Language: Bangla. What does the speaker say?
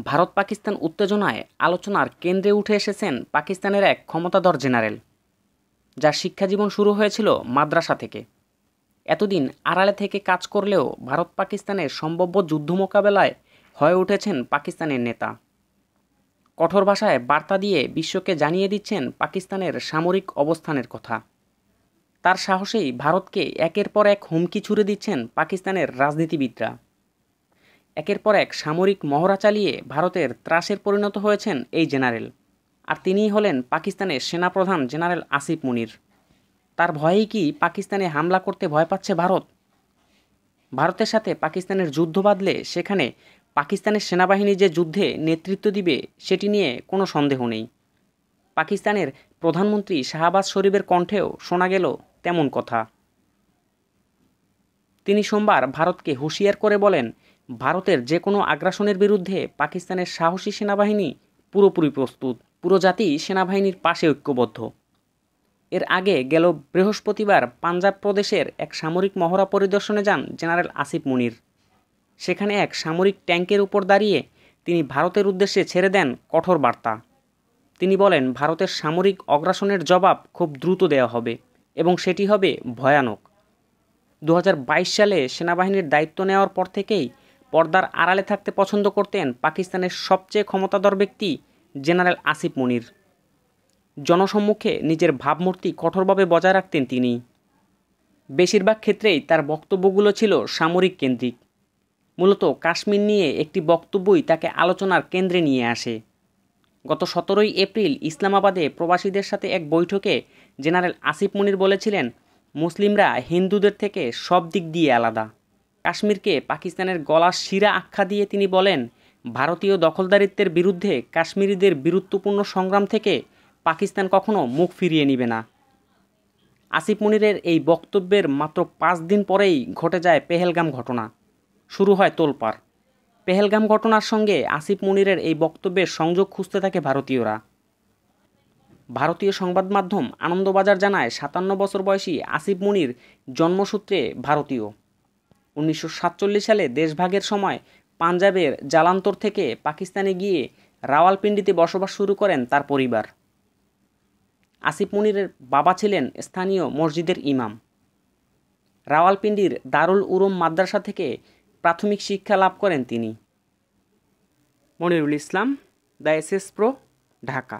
ভারত পাকিস্তান উত্তেজনায় আলোচনার কেন্দ্রে উঠে এসেছেন পাকিস্তানের এক ক্ষমতাধর জেনারেল, যার শিক্ষাজীবন শুরু হয়েছিল মাদ্রাসা থেকে। এতদিন আড়ালে থেকে কাজ করলেও ভারত পাকিস্তানের সম্ভাব্য যুদ্ধ মোকাবেলায় হয়ে উঠেছেন পাকিস্তানের নেতা। কঠোর ভাষায় বার্তা দিয়ে বিশ্বকে জানিয়ে দিচ্ছেন পাকিস্তানের সামরিক অবস্থানের কথা। তার সাহসেই ভারতকে একের পর এক হুমকি ছুড়ে দিচ্ছেন পাকিস্তানের রাজনীতিবিদরা। একের পর এক সামরিক মহড়া চালিয়ে ভারতের ত্রাসের পরিণত হয়েছেন এই জেনারেল। আর তিনিই হলেন পাকিস্তানের সেনাপ্রধান জেনারেল আসিফ মুনির। তার ভয়েই কি পাকিস্তানে হামলা করতে ভয় পাচ্ছে ভারত? ভারতের সাথে পাকিস্তানের যুদ্ধ বাঁধলে সেখানে পাকিস্তানের সেনাবাহিনী যে যুদ্ধে নেতৃত্ব দিবে সেটি নিয়ে কোনো সন্দেহ নেই। পাকিস্তানের প্রধানমন্ত্রী শাহবাজ শরীফের কণ্ঠেও শোনা গেল তেমন কথা। তিনি সোমবার ভারতকে হুঁশিয়ার করে বলেন, ভারতের যে কোনো আগ্রাসনের বিরুদ্ধে পাকিস্তানের সাহসী সেনাবাহিনী পুরোপুরি প্রস্তুত, পুরো জাতি সেনাবাহিনীর পাশে ঐক্যবদ্ধ। এর আগে গেল বৃহস্পতিবার পাঞ্জাব প্রদেশের এক সামরিক মহড়া পরিদর্শনে যান জেনারেল আসিফ মুনির। সেখানে এক সামরিক ট্যাঙ্কের উপর দাঁড়িয়ে তিনি ভারতের উদ্দেশ্যে ছেড়ে দেন কঠোর বার্তা। তিনি বলেন, ভারতের সামরিক অগ্রাসনের জবাব খুব দ্রুত দেওয়া হবে এবং সেটি হবে ভয়ানক। 2022 সালে সেনাবাহিনীর দায়িত্ব নেওয়ার পর থেকেই পর্দার আড়ালে থাকতে পছন্দ করতেন পাকিস্তানের সবচেয়ে ক্ষমতাধর ব্যক্তি জেনারেল আসিফ মুনির। জনসম্মুখে নিজের ভাবমূর্তি কঠোরভাবে বজায় রাখতেন তিনি। বেশিরভাগ ক্ষেত্রেই তার বক্তব্যগুলো ছিল সামরিক কেন্দ্রিক। মূলত কাশ্মীর নিয়ে একটি বক্তব্যই তাকে আলোচনার কেন্দ্রে নিয়ে আসে। গত 17 এপ্রিল ইসলামাবাদে প্রবাসীদের সাথে এক বৈঠকে জেনারেল আসিফ মুনির বলেছিলেন, মুসলিমরা হিন্দুদের থেকে সব দিক দিয়ে আলাদা। কাশ্মীরকে পাকিস্তানের গলার শিরা আখ্যা দিয়ে তিনি বলেন, ভারতীয় দখলদারিত্বের বিরুদ্ধে কাশ্মীরিদের বীরত্বপূর্ণ সংগ্রাম থেকে পাকিস্তান কখনো মুখ ফিরিয়ে নেবে না। আসিফ মুনিরের এই বক্তব্যের মাত্র 5 দিন পরেই ঘটে যায় পেহেলগাম ঘটনা। শুরু হয় তোলপাড়। পেহেলগাম ঘটনার সঙ্গে আসিফ মুনিরের এই বক্তব্যের সংযোগ খুঁজতে থাকে ভারতীয়রা। ভারতীয় সংবাদ মাধ্যম আনন্দবাজার জানায়, 57 বছর বয়সী আসিফ মুনির জন্মসূত্রে ভারতীয়। 1947 সালে দেশভাগের সময় পাঞ্জাবের জালান্তর থেকে পাকিস্তানে গিয়ে রাওয়ালপিন্ডিতে বসবাস শুরু করেন তার পরিবার। আসিফ মুনিরের বাবা ছিলেন স্থানীয় মসজিদের ইমাম। রাওয়ালপিন্ডির দারুল উলুম মাদ্রাসা থেকে প্রাথমিক শিক্ষা লাভ করেন তিনি। মনিরুল ইসলাম, দ্য এসএস প্রো, ঢাকা।